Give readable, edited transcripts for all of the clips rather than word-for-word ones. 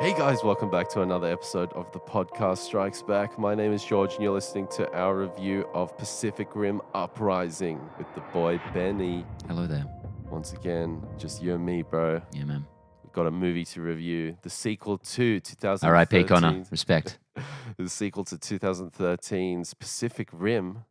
Hey guys, welcome back to another episode of the podcast Strikes Back. My name is George, and you're listening to our review of Pacific Rim Uprising with the boy Benny. Hello there. Once again, just you and me, bro. Yeah, man. We've got a movie to review. The sequel to 2013. R.I.P. Connor. Respect. The sequel to 2013's Pacific Rim,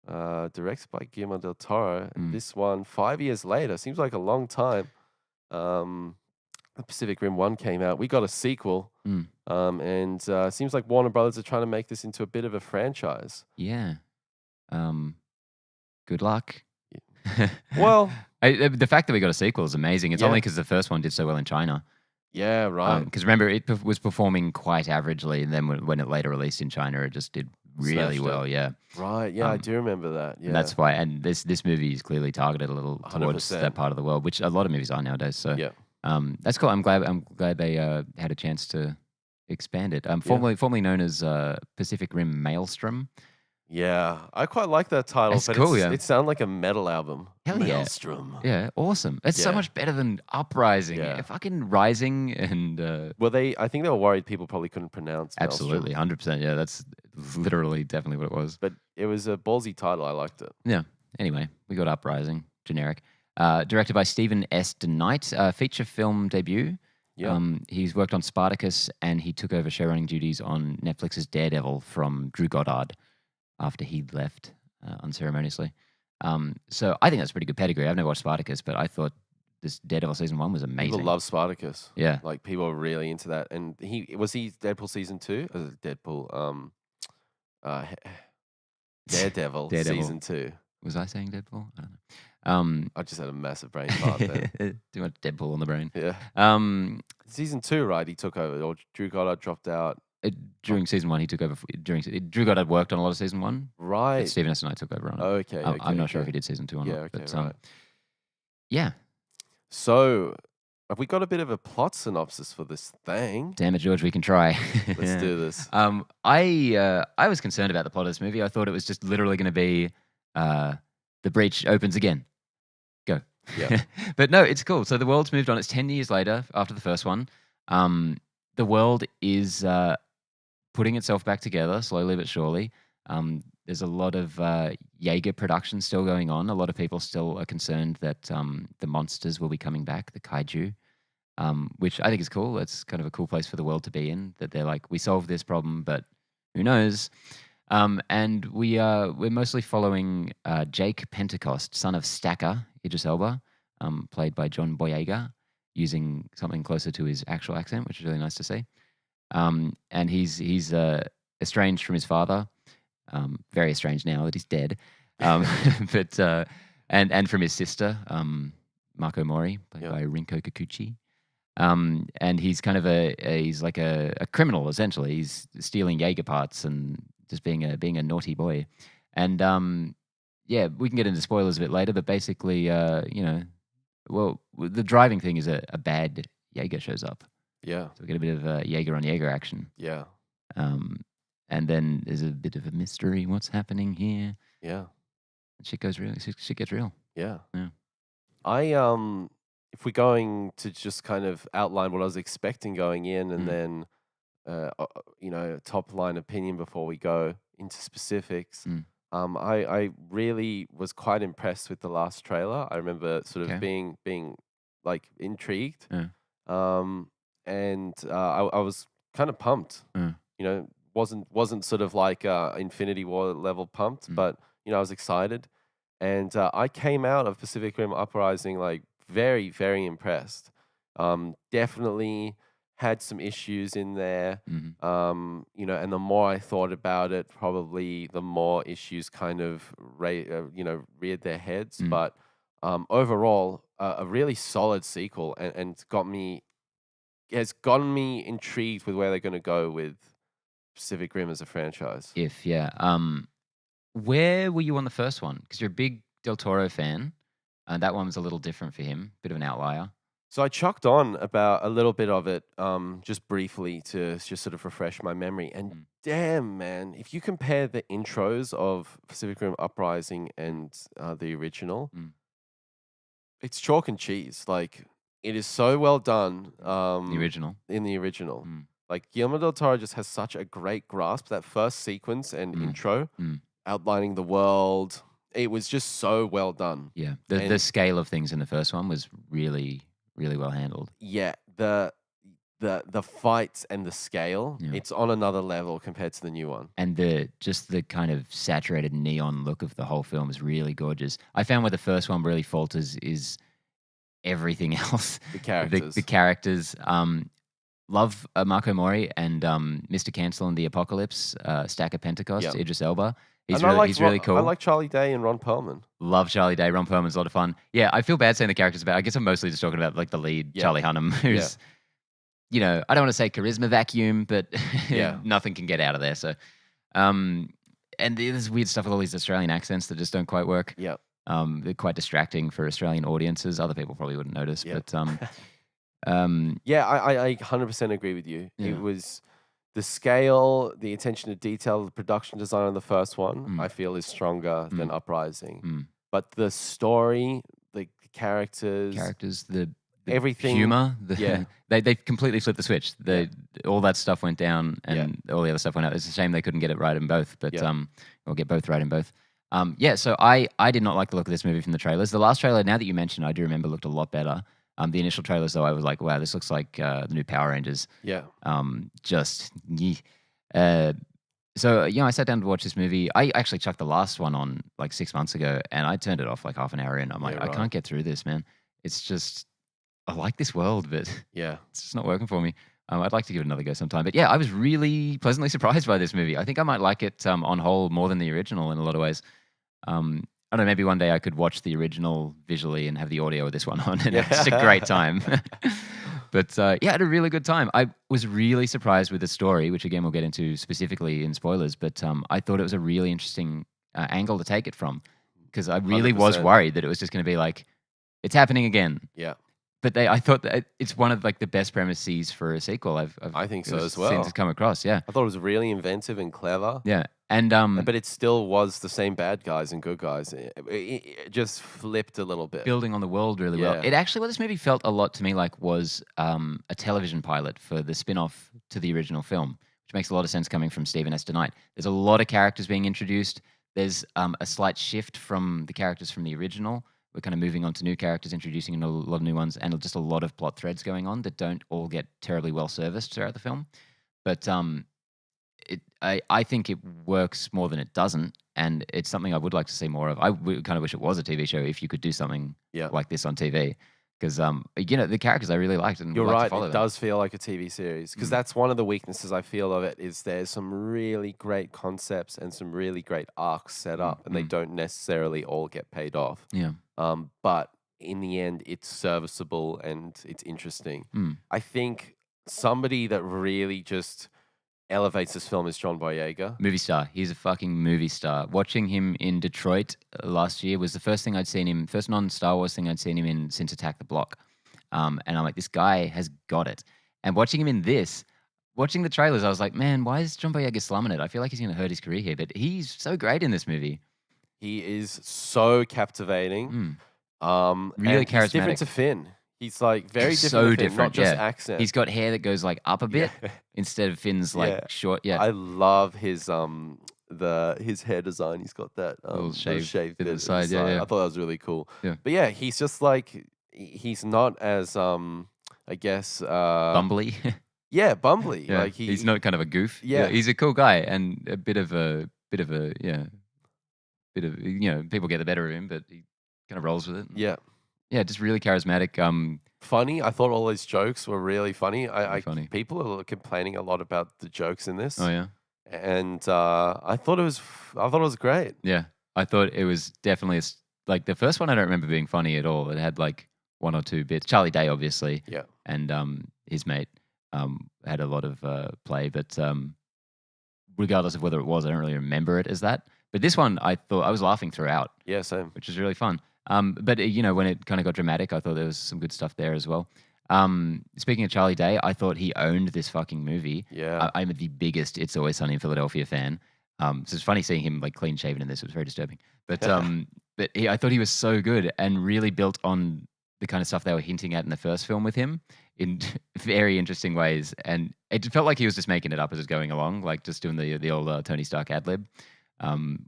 directed by Guillermo del Toro. And this one, 5 years later, seems like a long time. The Pacific Rim 1 came out. We got a sequel. And seems like Warner Brothers are trying to make this into a bit of a franchise. Yeah. Good luck. Well, the fact that we got a sequel is amazing. It's Yeah. only because the first one did so well in China. yeah, right. Because remember, it was performing quite averagely, and then when it later released in China, it just did really Smashed it. well. Yeah, Right. Yeah, I do remember that. Yeah. and that's why. And this movie is clearly targeted a little towards 100%. that part of the world, which a lot of movies are nowadays. So Yeah. that's cool. I'm glad they had a chance to expand it. Formerly known as Pacific Rim Maelstrom. Yeah. I quite like that title, That's but cool, yeah. it sounded like a metal album. Hell yeah. Maelstrom. Yeah, awesome. It's so Yeah. much better than Uprising. Yeah. Fucking Rising and Well, I think they were worried people probably couldn't pronounce Maelstrom. absolutely 100%. Yeah, that's literally definitely what it was. But it was a ballsy title. I liked it. Yeah. Anyway, we got Uprising, generic. Directed by Stephen S. DeKnight, feature film debut. Yeah. He's worked on Spartacus and he took over showrunning duties on Netflix's Daredevil from Drew Goddard after he left unceremoniously. So I think that's a pretty good pedigree. I've never watched Spartacus, but I thought this Daredevil season 1 was amazing. People love Spartacus. Yeah. Like people are really into that. And he Deadpool season 2? Deadpool Daredevil season 2. Was I saying Deadpool? I don't know. I just had a massive brain fart there. Too much Deadpool on the brain. Yeah. Season 2, right? He took over, or Drew Goddard dropped out. During season 1, he took over. Drew Goddard worked on a lot of season 1. Right. But Stephen S. and I took over on it. Okay. I'm not sure if he did season 2 or Yeah, not. okay, But right. yeah, So, have we got a bit of a plot synopsis for this thing? damn it, George, we can try. Let's do this. I was concerned about the plot of this movie. I thought it was just literally going to be the breach opens again. Go. Yeah. But no, it's cool. So the world's moved on. It's 10 years later after the first one. The world is putting itself back together slowly but surely. There's a lot of Jaeger production still going on. A lot of people still are concerned that the monsters will be coming back, the kaiju, which I think is cool. It's kind of a cool place for the world to be in, that they're like, we solved this problem, but who knows? And we're mostly following Jake Pentecost, son of Stacker, Idris Elba, played by John Boyega, using something closer to his actual accent, which is really nice to see. And he's estranged from his father, very estranged now that he's dead. But and from his sister, Mako Mori, played by Rinko Kikuchi. And he's kind of he's like a criminal essentially. He's stealing Jaeger parts and just being a naughty boy. And yeah, we can get into spoilers a bit later, but basically, well, the driving thing is a bad Jaeger shows up. Yeah. So we get a bit of Jaeger on Jaeger action. Yeah. And then there's a bit of a mystery. What's happening here? Yeah. And shit gets real. Yeah. Yeah. If we're going to just kind of outline what I was expecting going in, and then, top line opinion before we go into specifics. I really was quite impressed with the last trailer. I remember sort of being like intrigued. Yeah. And I was kind of pumped. Wasn't sort of like Infinity War level pumped, but I was excited. And I came out of Pacific Rim Uprising like very, very impressed. Definitely had some issues in there. And the more I thought about it, probably the more issues kind of reared their heads. But overall, a really solid sequel, and has gotten me intrigued with where they're going to go with Pacific Rim as a franchise. Where were you on the first one? Because you're a big Del Toro fan, and that one was a little different for him, bit of an outlier. So I chucked on about a little bit of it, just briefly to just sort of refresh my memory. And damn, man, if you compare the intros of Pacific Rim Uprising and the original, it's chalk and cheese. Like, It is so well done. The original. In the original. Like Guillermo del Toro just has such a great grasp. That first sequence and intro, outlining the world, it was just so well done. Yeah, the scale of things in the first one was really, really well handled. Yeah, the fights and the scale, it's on another level compared to the new one. And the kind of saturated neon look of the whole film is really gorgeous. I found where the first one really falters is everything else. The characters. The characters. Love Marco Mori and Mr. Cancel and the Apocalypse, Stack of Pentecost, Idris Elba. He's really cool. I like Charlie Day and Ron Perlman. Love Charlie Day. Ron Perlman's a lot of fun. Yeah, I feel bad saying the characters about. I guess I'm mostly just talking about like the lead, Charlie Hunnam, who's, I don't want to say charisma vacuum, but nothing can get out of there. So, and there's weird stuff with all these Australian accents that just don't quite work. Yeah. They're quite distracting for Australian audiences. Other people probably wouldn't notice, but I 100% agree with you. Yeah. It was the scale, the attention to detail, the production design on the first one, I feel is stronger than Uprising. But the story, the characters, the everything, humor, they completely flipped the switch. All that stuff went down, and all the other stuff went out. It's a shame they couldn't get it right in both, but or get both right in both. So I did not like the look of this movie from the trailers. The last trailer, now that you mentioned, I do remember looked a lot better. The initial trailers, though, I was like, wow, this looks like the new Power Rangers. Yeah. So, I sat down to watch this movie. I actually chucked the last one on like 6 months ago, and I turned it off like half an hour in. I'm like, I can't get through this, man. It's just, I like this world, but it's just not working for me. I'd like to give it another go sometime. But yeah, I was really pleasantly surprised by this movie. I think I might like it on whole more than the original in a lot of ways. I don't know, maybe one day I could watch the original visually and have the audio of this one on, and it's a great time. But I had a really good time. I was really surprised with the story, which again we'll get into specifically in spoilers, but I thought it was a really interesting angle to take it from, because I really 100%. Was worried that it was just going to be like, it's happening again. Yeah. But I thought that it's one of like the best premises for a sequel I think so as well. Seen to come across. Yeah, I thought it was really inventive and clever. Yeah, and but it still was the same bad guys and good guys. It just flipped a little bit, building on the world really well. It actually, what this movie felt a lot to me like was a television pilot for the spin-off to the original film, which makes a lot of sense coming from Stephen S. DeKnight. There's a lot of characters being introduced. There's a slight shift from the characters from the original. We're kind of moving on to new characters, introducing a lot of new ones, and just a lot of plot threads going on that don't all get terribly well serviced throughout the film. But I think it works more than it doesn't, and it's something I would like to see more of. I kind of wish it was a TV show if you could do something like this on TV. Because the characters I really liked, and you're right, like to follow them. Does feel like a TV series, because that's one of the weaknesses I feel of it. Is there's some really great concepts and some really great arcs set up, and they don't necessarily all get paid off. Yeah. But in the end, it's serviceable and it's interesting. I think somebody that really just elevates this film is John Boyega. Movie star. He's a fucking movie star. Watching him in Detroit last year was the first non-Star Wars thing I'd seen him in since Attack the Block. And I'm like, this guy has got it. And watching him in this, watching the trailers, I was like, man, why is John Boyega slumming it? I feel like he's going to hurt his career here, but he's so great in this movie. He is so captivating. Really charismatic. He's different to Finn. He's like very different. So different, not just accent. He's got hair that goes like up a bit instead of Finn's like short. Yeah, I love his his hair design. He's got that little shaved bit at the side. Yeah, I thought that was really cool. Yeah, but yeah, he's just like, he's not as I guess bumbly. Yeah, bumbly. Yeah. Like he's not kind of a goof. Yeah, he's a cool guy and a bit of people get the better of him, but he kind of rolls with it. Yeah, just really charismatic. Funny. I thought all his jokes were really funny. Funny. People are complaining a lot about the jokes in this. Oh yeah, and I thought it was great. Yeah, I thought it was definitely like the first one. I don't remember being funny at all. It had like one or two bits. Charlie Day, obviously. Yeah, and his mate had a lot of play, but regardless of whether it was, I don't really remember it as that. But this one, I thought I was laughing throughout. Yeah, same. Which was really fun. But when it kind of got dramatic, I thought there was some good stuff there as well. Speaking of Charlie Day, I thought he owned this fucking movie. Yeah, I'm the biggest It's Always Sunny in Philadelphia fan. So it's funny seeing him like clean shaven in this. It was very disturbing. But I thought he was so good and really built on the kind of stuff they were hinting at in the first film with him in very interesting ways, and it felt like he was just making it up as it's going along, like just doing the old Tony Stark ad lib,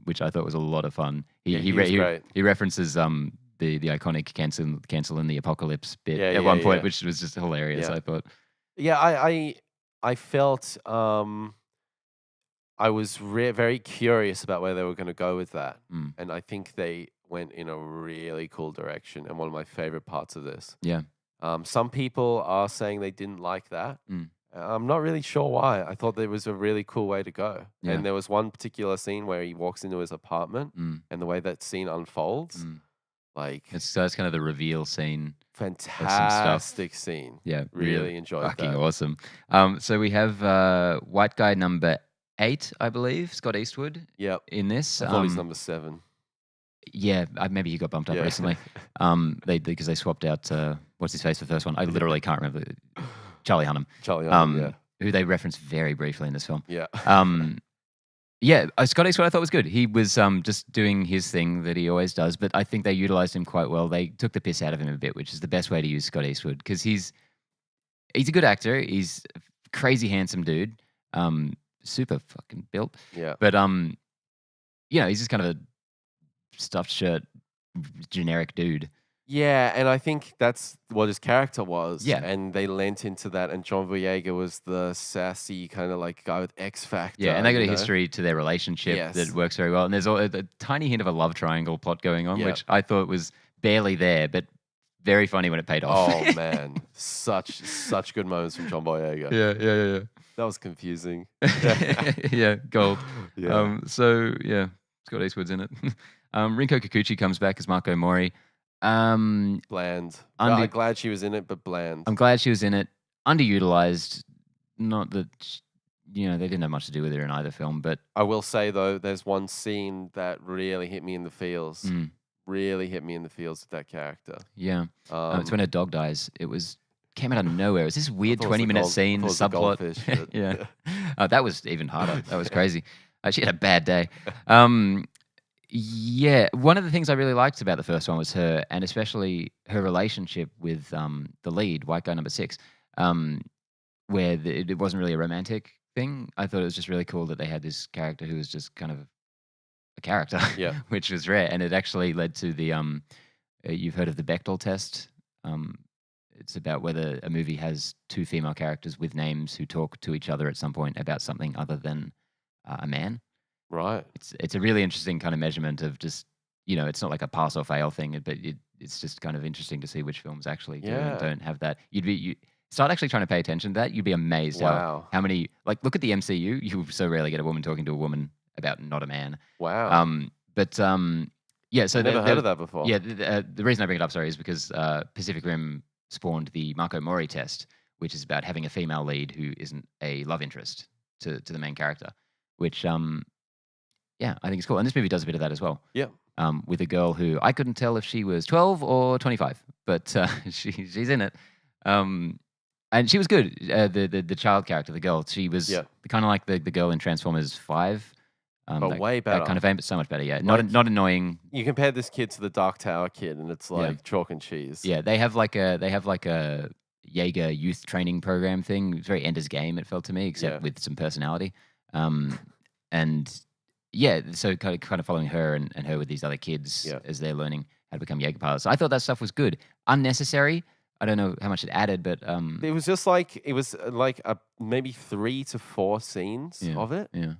which I thought was a lot of fun. He references the iconic cancel in the apocalypse bit at one point, which was just hilarious. I thought. Yeah, I felt I was very curious about where they were going to go with that, and I think they went in a really cool direction. And one of my favorite parts of this. Yeah. Some people are saying they didn't like that. I'm not really sure why. I thought there was a really cool way to go. Yeah. And there was one particular scene where he walks into his apartment, and the way that scene unfolds, like it's kind of the reveal scene. Fantastic scene. Yeah, really enjoyed fucking that. Awesome. So we have white guy number 8, I believe, Scott Eastwood. Yep. In this, I thought he's number 7. Yeah, maybe he got bumped up recently. Because they swapped out what's his face for the first one. I literally can't remember. Charlie Hunnam. Who they reference very briefly in this film. Yeah. Scott Eastwood I thought was good. He was just doing his thing that he always does, but I think they utilized him quite well. They took the piss out of him a bit, which is the best way to use Scott Eastwood, because he's a good actor. He's a crazy handsome dude, super fucking built. Yeah. But he's just kind of a stuffed shirt, generic dude. Yeah, and I think that's what his character was. Yeah. And they lent into that, and John Boyega was the sassy kind of like guy with X Factor. Yeah, and they got a history to their relationship that works very well. And there's a tiny hint of a love triangle plot going on, which I thought was barely there, but very funny when it paid off. Oh, man. Such good moments from John Boyega. Yeah. That was confusing. Yeah, gold. Yeah. Scott Eastwood's in it. Rinko Kikuchi comes back as Marco Mori. Bland. I'm glad she was in it, but bland. I'm glad she was in it. Underutilized. Not that they didn't have much to do with her in either film, but I will say though, there's one scene that really hit me in the feels. Really hit me in the feels with that character. Yeah. It's when her dog dies. Came out of nowhere. It was this weird 20-minute scene subplot. Yeah. That was even harder. That was crazy. She had a bad day. Yeah, one of the things I really liked about the first one was her, and especially her relationship with the lead, white guy number 6, where it wasn't really a romantic thing. I thought it was just really cool that they had this character who was just kind of a character, which was rare, and it actually led to the you've heard of the Bechdel test. It's about whether a movie has 2 female characters with names who talk to each other at some point about something other than a man. Right. It's a really interesting kind of measurement of just, it's not like a pass or fail thing, but it's just kind of interesting to see which films actually do and don't have that. You start actually trying to pay attention to that. You'd be amazed how many, like, look at the MCU. You so rarely get a woman talking to a woman about not a man. Wow. So never heard of that before. Yeah. The reason I bring it up, is because Pacific Rim spawned the Marco Mori test, which is about having a female lead who isn't a love interest to the main character, which I think it's cool. And this movie does a bit of that as well. Yeah. With a girl who I couldn't tell if she was 12 or 25, but she's in it. And she was good. The child character, the girl, she was kind of like the girl in Transformers 5. But way better. That kind of fame, but so much better, yeah. Not annoying. You compare this kid to the Dark Tower kid, and it's like chalk and cheese. Yeah, they have like a Jaeger youth training program thing. It's very Ender's Game, it felt to me, except with some personality. So kind of following her and her with these other kids as they're learning how to become Jaeger pilots. So I thought that stuff was good. Unnecessary. I don't know how much it added, but it was just like maybe 3 to 4 scenes of it. Yeah.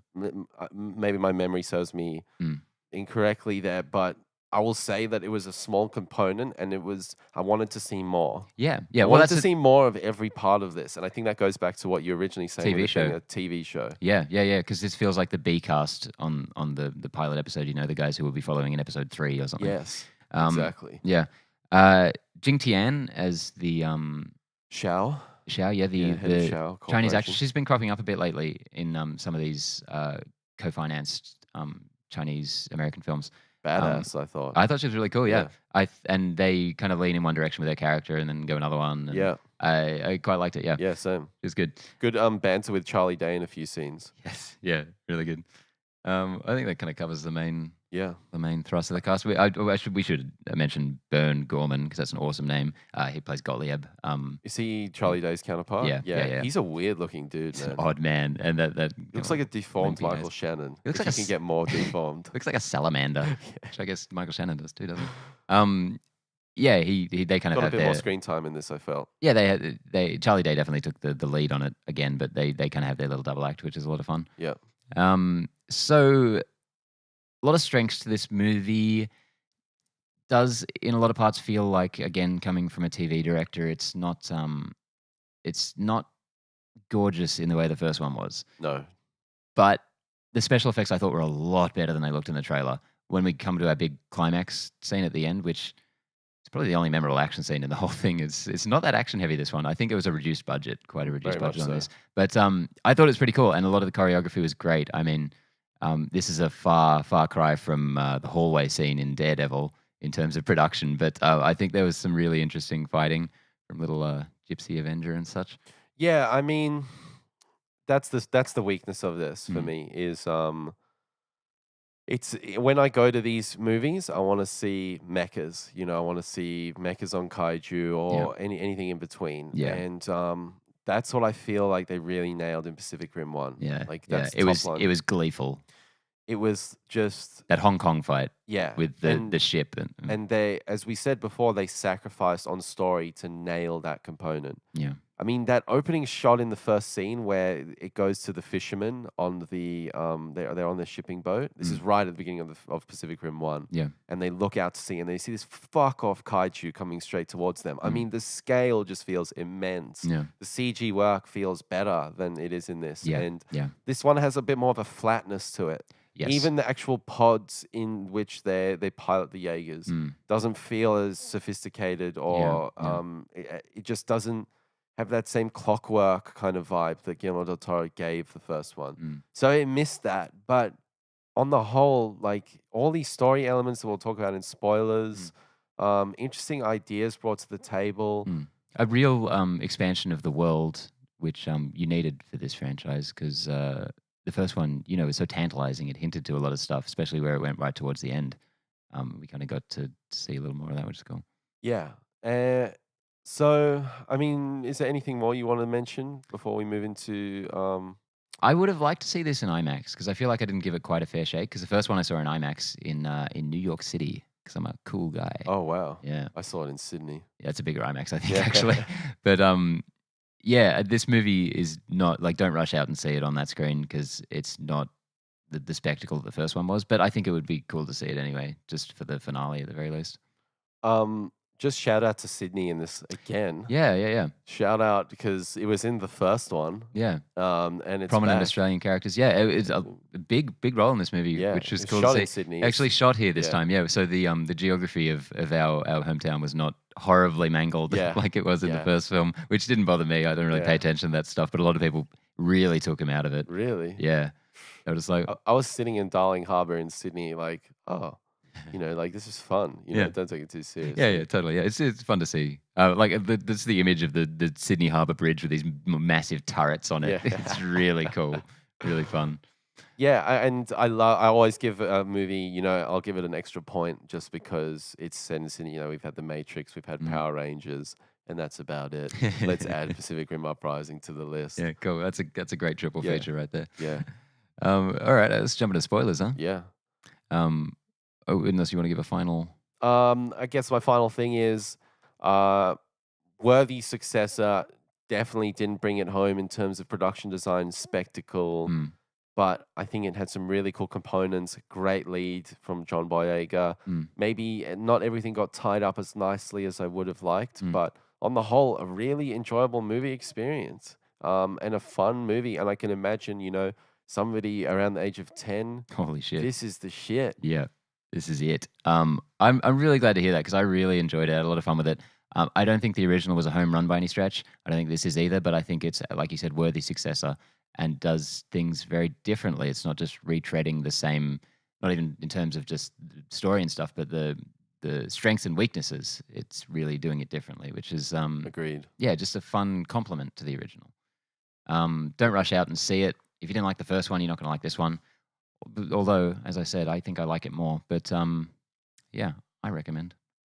Maybe my memory serves me incorrectly there, but I will say that it was a small component, and I wanted to see more. Yeah. I wanted to see more of every part of this, and I think that goes back to what you originally saying. TV show. A TV show. Yeah. Because this feels like the B cast on the pilot episode. The guys who will be following in episode 3 or something. Yes. Exactly. Yeah. Jing Tian as the Xiao, the Chinese actress. She's been cropping up a bit lately in some of these co-financed Chinese American films. Badass, I thought. I thought she was really cool. Yeah. And they kind of lean in one direction with their character and then go another one. Yeah. I quite liked it. Yeah. Yeah, same. It was good. Good banter with Charlie Day in a few scenes. Yes. Yeah. Really good. I think that kind of covers the main Yeah. the main thrust of the cast. We should mention Burn Gorman because that's an awesome name. He plays Gottlieb. Is he Charlie Day's counterpart? Yeah. He's a weird looking dude, He's man. an odd man, and that Looks like a deformed wimpy Michael nose. Shannon. He looks If like you can get more deformed. Looks like a salamander, Yeah. which I guess Michael Shannon does too, doesn't he? Yeah, they kind of Got a have bit their more screen time in this, I felt. yeah they Charlie Day definitely took the lead on it again, but they kind of have their little double act, which is a lot of fun. Yeah. So a lot of strengths to this movie. Does in a lot of parts feel like, again, coming from a TV director, it's not gorgeous in the way the first one was. No. But the special effects I thought were a lot better than they looked in the trailer. When we come to our big climax scene at the end, which is probably the only memorable action scene in the whole thing, it's not that action heavy, this one. I think it was a reduced budget, quite a reduced Very budget much on so. this. But I thought it was pretty cool, and a lot of the choreography was great. I mean, this is a far cry from the hallway scene in Daredevil in terms of production, but I think there was some really interesting fighting from little Gypsy Avenger and such. Yeah, I mean, that's the weakness of this for me is it's when I go to these movies, I want to see mechas. You know, I want to see mechas on kaiju or anything in between. Yeah. And that's what I feel like they really nailed in Pacific Rim 1. Yeah, like that's it was gleeful. It was just that Hong Kong fight. Yeah, with the ship and they, as we said before, they sacrificed on story to nail that component. Yeah. I mean, that opening shot in the first scene where it goes to the fishermen on the they're on the shipping boat. This is right at the beginning of Pacific Rim 1. Yeah. And they look out to sea and they see this fuck off kaiju coming straight towards them. I mean, the scale just feels immense. Yeah. The CG work feels better than it is in this. Yeah. And Yeah. this one has a bit more of a flatness to it. Yes. Even the actual pods in which they pilot the Jaegers doesn't feel as sophisticated or it just doesn't have that same clockwork kind of vibe that Guillermo del Toro gave the first one. So it missed that. But on the whole, like all these story elements that we'll talk about in spoilers, interesting ideas brought to the table. A real expansion of the world, which you needed for this franchise because the first one, was so tantalizing. It hinted to a lot of stuff, especially where it went right towards the end. We kind of got to see a little more of that, which is cool. Yeah. So, I mean, is there anything more you want to mention before we move into... I would have liked to see this in IMAX because I feel like I didn't give it quite a fair shake because the first one I saw in IMAX in New York City because I'm a cool guy. Oh, wow. Yeah. I saw it in Sydney. Yeah, it's a bigger IMAX, I think, actually. But... yeah, this movie is not like don't rush out and see it on that screen because it's not the spectacle that the first one was. But I think it would be cool to see it anyway, just for the finale at the very least. Just shout out to Sydney in this again. Yeah. Shout out because it was in the first one. Yeah. And it's prominent back. Australian characters. Yeah, it's a big role in this movie, which is cool shot to see. In Sydney. Actually shot here this time. Yeah. So the geography of our hometown was not horribly mangled like it was in the first film, which didn't bother me. I don't really pay attention to that stuff, but a lot of people really took him out of it. Really? Yeah. I was like, I was sitting in Darling Harbour in Sydney, like, oh, like this is fun. Don't take it too seriously. Yeah, totally. Yeah, it's fun to see. This is the image of the Sydney Harbour Bridge with these massive turrets on it. Yeah. It's really cool, really fun. Yeah, I always give a movie, I'll give it an extra point just because it's set in Sydney. We've had The Matrix, we've had Power Rangers, and that's about it. Let's add Pacific Rim Uprising to the list. Yeah, cool. That's a great triple feature right there. Yeah. All right, let's jump into spoilers, huh? Yeah. Unless you want to give a final. I guess my final thing is, worthy successor. Definitely didn't bring it home in terms of production design, spectacle. But I think it had some really cool components. Great lead from John Boyega. Maybe not everything got tied up as nicely as I would have liked, but on the whole, a really enjoyable movie experience and a fun movie. And I can imagine, somebody around the age of 10. Holy shit! This is the shit. Yeah, this is it. I'm really glad to hear that because I really enjoyed it. I had a lot of fun with it. I don't think the original was a home run by any stretch. I don't think this is either, but I think it's, like you said, worthy successor. And does things very differently. It's not just retreading the same, not even in terms of just story and stuff, but the strengths and weaknesses. It's really doing it differently, which is agreed. Yeah, just a fun compliment to the original. Don't rush out and see it. If you didn't like the first one, you're not going to like this one. Although, as I said, I think I like it more. But yeah, I recommend.